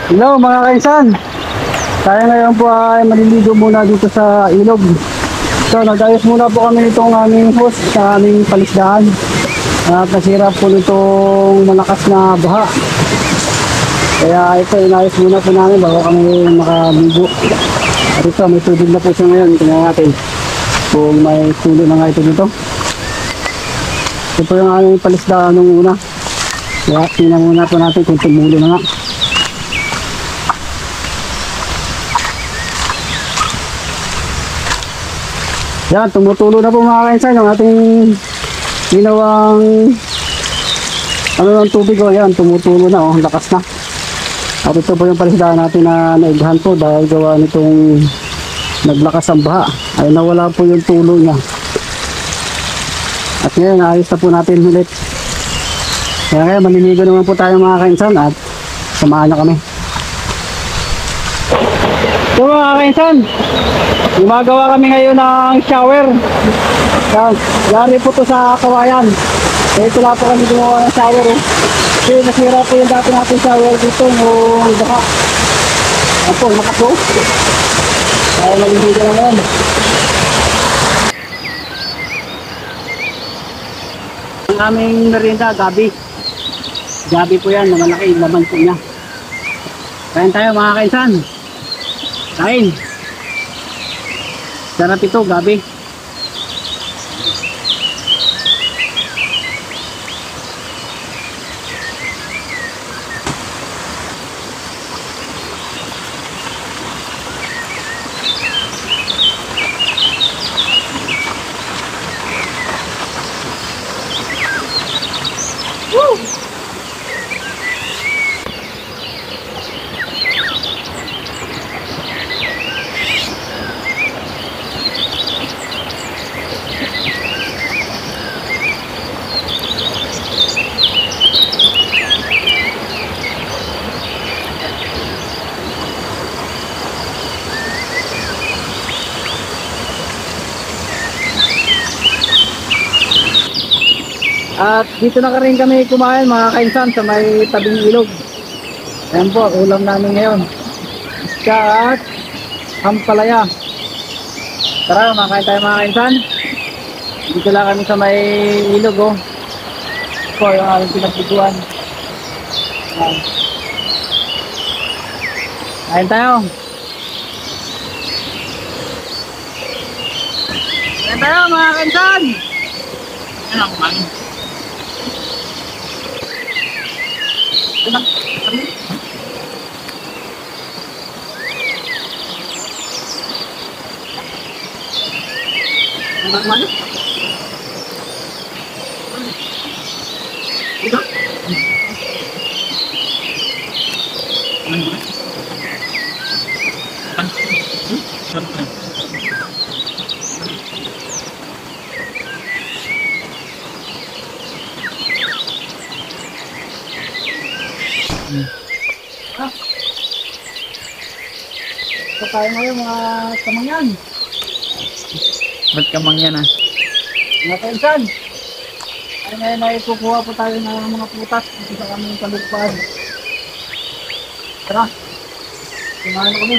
Hello mga kainsan, tayo ngayon po ay maliligo muna dito sa ilog. So nag-ayos muna po kami nitong aming hose sa aming palisdaan at nasira po nitong malakas na baha. Kaya ito inayos muna po namin bago kami makaligo. At ito may tubig na po siya ngayon, tingnan natin kung may tulo na nga ito dito. Ito po yung aming palisdaan nung una, kaya tingnan muna po natin kung tumulo na nga. Yan, tumutulo na po mga kainsan yung ating ginawang ng tubig. O yan, tumutulo na, lakas na. At ito po yung palisdaan natin na naighan po dahil gawa nitong naglakas ang baha ay nawala po yung tulo niya. At ngayon naayos na po natin ulit. Kaya ngayon maliligo naman po tayo mga kainsan at samahan na kami. So mga kainsan, gumagawa kami ngayon ng shower. Yari po to sa kawayan. Ito lang po kami gumawa ng shower. Kasi nasira po yung dati natin shower dito yung baka. Yan po, makaplo. Kaya maliligo na ngayon. Ang aming merienda, gabi. Gabi po yan, na malaki yung laman po niya. Kain tayo mga kainsan. Kain. Sarap ito, gabi. Woo! At dito na rin kami kumain mga kainsan sa may tabing ilog. Ayan po, ulam namin ngayon. Isda at ampalaya. Tara, makain tayo mga kainsan. Dito lang kami sa may ilog. Oh. Ito po yung aming pinagbiguan. Kain tayo. Kain tayo mga kainsan. Ayan ang kumain. Mana? Ito? Ito tayo ngayon mga kamangyan. Ba't kamangyan ah? Mga kainsan, ay ngayon ay kukuha po tayo ng mga putas dito sa aming kalugpad. Tara, sumahan na kami.